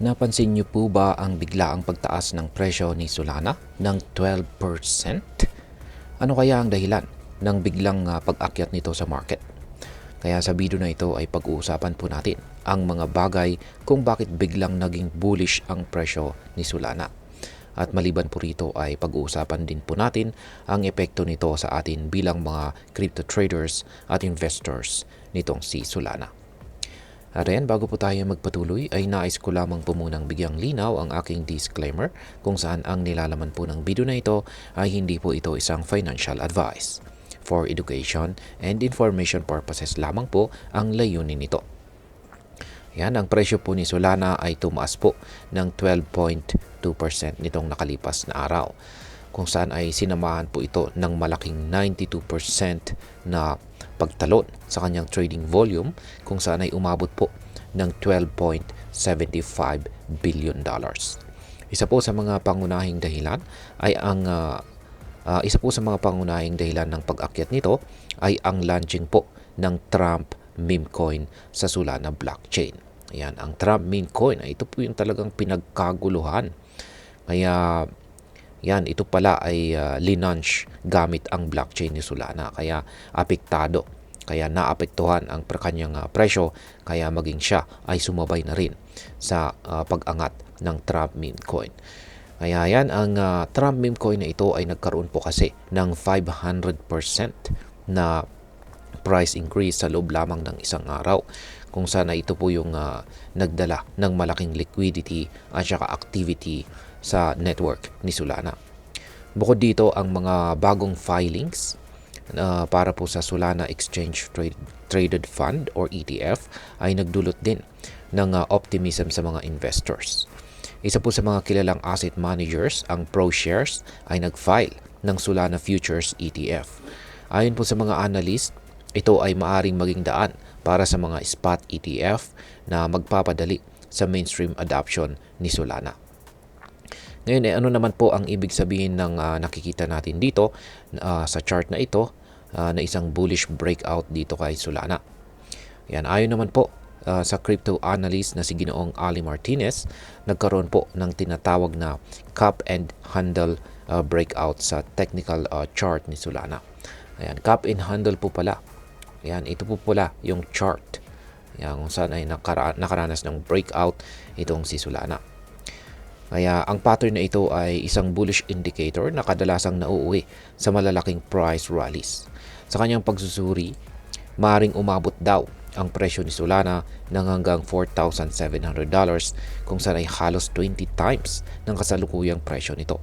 Napansin niyo po ba ang biglaang pagtaas ng presyo ni Solana ng 12%? Ano kaya ang dahilan ng biglang pag-akyat nito sa market? Kaya sa video na ito ay pag-uusapan po natin ang mga bagay kung bakit biglang naging bullish ang presyo ni Solana. At maliban po rito ay pag-uusapan din po natin ang epekto nito sa atin bilang mga crypto traders at investors nitong si Solana. At ayan, bago po tayo magpatuloy ay nais ko lamang po munang bigyang linaw ang aking disclaimer kung saan ang nilalaman po ng video na ito ay hindi po ito isang financial advice. For education and information purposes lamang po ang layunin nito. Yan, ang presyo po ni Solana ay tumaas po ng 12.2% nitong nakalipas na araw, kung saan ay sinamahan po ito ng malaking 92% na pagtalon sa kanyang trading volume, kung saan ay umabot po ng $12.75 billion. Isa po sa mga pangunahing dahilan ng pag-akyat nito ay ang launching po ng Trump meme coin sa Solana blockchain. Ayan, ang Trump meme coin ay ito po yung talagang pinagkaguluhan. Kaya yan, ito pala ay linunch gamit ang blockchain ni Solana. Kaya apektado. Kaya naapektuhan ang kanyang presyo. Kaya maging siya ay sumabay na rin sa pag-angat ng Trump meme coin. Kaya yan, ang Trump meme coin na ito ay nagkaroon po kasi ng 500% na price increase sa loob lamang ng isang araw. Kung sana ito po yung nagdala ng malaking liquidity at saka activity sa network ni Solana. Bukod dito, ang mga bagong filings para po sa Solana Exchange Traded Fund or ETF ay nagdulot din ng optimism sa mga investors. Isa po sa mga kilalang asset managers, ang ProShares, ay nag-file ng Solana Futures ETF. Ayon po sa mga analyst, ito ay maaring maging daan para sa mga spot ETF na magpapadali sa mainstream adoption ni Solana. Ngayon, ano naman po ang ibig sabihin ng nakikita natin dito sa chart na ito na isang bullish breakout dito kay Solana? Yan, ayon naman po sa crypto analyst na si Ginoong Ali Martinez, nagkaroon po ng tinatawag na cup and handle breakout sa technical chart ni Solana. Ayan, cup and handle po pala. Ayan, ito po pala yung chart. Ayan, kung saan ay nakaranas ng breakout itong si Solana. Kaya ang pattern na ito ay isang bullish indicator na kadalasang nauuwi sa malalaking price rallies. Sa kanyang pagsusuri, maring umabot daw ang presyo ni Solana ng hanggang $4,700 kung saan ay halos 20 times ng kasalukuyang presyo nito.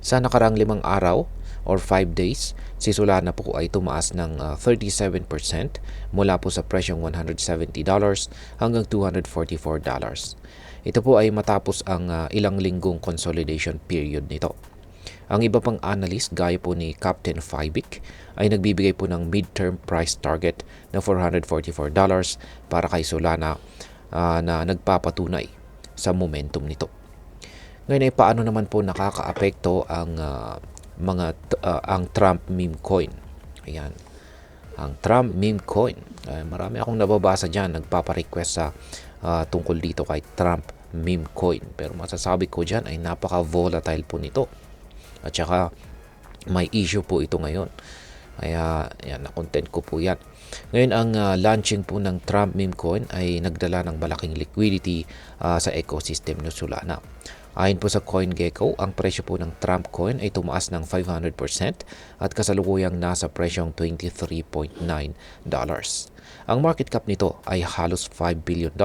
Sa nakarang 5 araw or 5 days, si Solana po ay tumaas ng 37% mula po sa presyong $170 hanggang $244. Ito po ay matapos ang ilang linggong consolidation period nito. Ang iba pang analyst gaya po ni Captain Fibic ay nagbibigay po ng midterm price target na $444 para kay Solana na nagpapatunay sa momentum nito. Ngayon ay paano naman po nakakaapekto ang Trump meme coin? Ayan. Ang Trump meme coin. Marami akong nababasa dyan nagpaparequest sa tungkol dito kay Trump meme coin. Pero masasabi ko dyan ay napaka-volatile po nito. At saka may issue po ito ngayon. Kaya yan, na-content ko po yan. Ngayon ang launching po ng Trump meme coin ay nagdala ng malaking liquidity sa ecosystem ng Solana. Ayon po sa CoinGecko, ang presyo po ng Trump coin ay tumaas ng 500% at kasalukuyang nasa presyong $23.9. Ang market cap nito ay halos $5 billion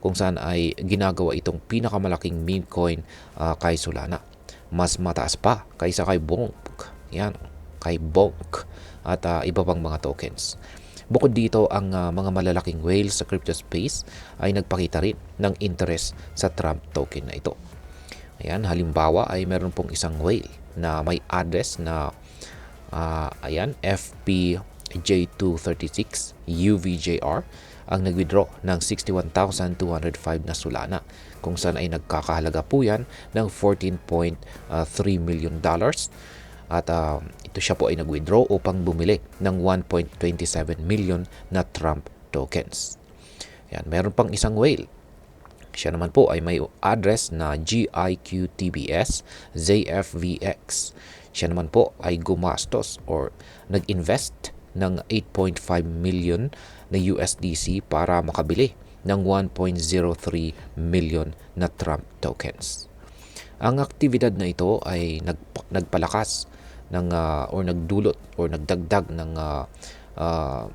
kung saan ay ginagawa itong pinakamalaking meme coin kay Solana. Mas mataas pa kaysa kay Bonk. Yan, kay Bonk at iba pang mga tokens. Bukod dito, ang mga malalaking whales sa crypto space ay nagpakita rin ng interest sa Trump token na ito. Ayan, halimbawa ay meron pong isang whale na may address na FPJ236 UVJR ang nag-withdraw ng 61,205 na Solana, kung saan ay nagkakahalaga po yan ng $14.3 million. At ito siya po ay nag-withdraw upang bumili ng 1.27 million na Trump tokens. Yan, meron pang isang whale Siya naman po ay may address na GIQTBS ZFVX. Siya naman po ay gumastos or nag-invest ng 8.5 million na USDC para makabili ng 1.03 million na Trump tokens. Ang aktibidad na ito ay nagpalakas ng or nagdulot or nagdagdag ng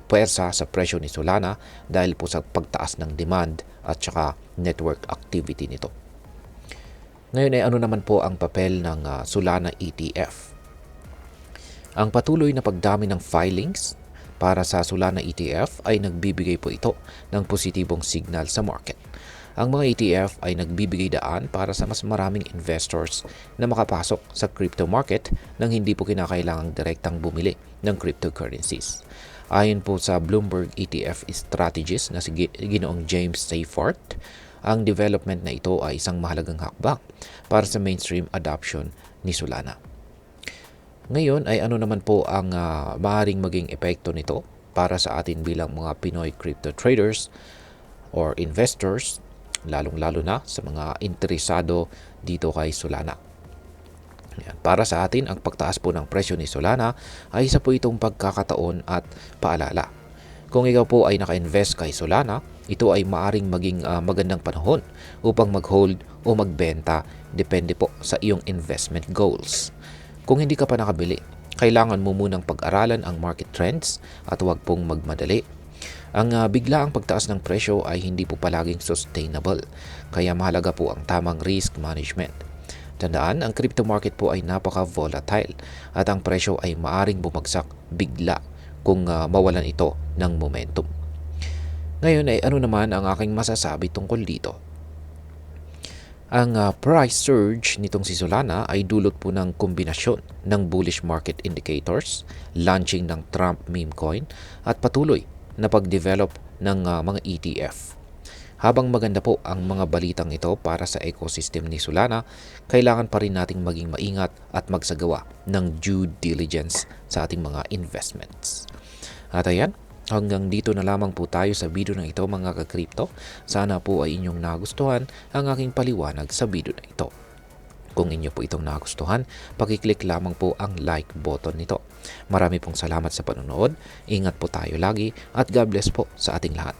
puwersa sa presyo ni Solana dahil po sa pagtaas ng demand at saka network activity nito. Ngayon ay ano naman po ang papel ng Solana ETF? Ang patuloy na pagdami ng filings para sa Solana ETF ay nagbibigay po ito ng positibong signal sa market. Ang mga ETF ay nagbibigay daan para sa mas maraming investors na makapasok sa crypto market nang hindi po kinakailangang direktang bumili ng cryptocurrencies. Ayon po sa Bloomberg ETF strategist na si Ginoong James Seyffart, ang development na ito ay isang mahalagang hakbang para sa mainstream adoption ni Solana. Ngayon ay ano naman po ang maaaring maging epekto nito para sa atin bilang mga Pinoy crypto traders or investors, lalong-lalo na sa mga interesado dito kay Solana. Yan. Para sa atin, ang pagtaas po ng presyo ni Solana ay isa po itong pagkakataon at paalala. Kung ikaw po ay naka-invest kay Solana, ito ay maaring maging magandang panahon upang mag-hold o magbenta, depende po sa iyong investment goals. Kung hindi ka pa nakabili, kailangan mo munang pag-aralan ang market trends at huwag pong magmadali. Ang biglaang pagtaas ng presyo ay hindi po palaging sustainable, kaya mahalaga po ang tamang risk management. Tandaan, ang crypto market po ay napaka-volatile at ang presyo ay maaring bumagsak bigla kung mawalan ito ng momentum. Ngayon ay ano naman ang aking masasabi tungkol dito? Ang price surge nitong si Solana ay dulot po ng kombinasyon ng bullish market indicators, launching ng Trump meme coin at patuloy na pag-develop ng mga ETF. Habang maganda po ang mga balitang ito para sa ecosystem ni Solana, kailangan pa rin nating maging maingat at magsagawa ng due diligence sa ating mga investments. At ayan, hanggang dito na lamang po tayo sa video na ito mga ka-crypto. Sana po ay inyong nagustuhan ang aking paliwanag sa video na ito. Kung inyo po itong nagustuhan, pakiclick lamang po ang like button nito. Marami pong salamat sa panonood. Ingat po tayo lagi at God bless po sa ating lahat.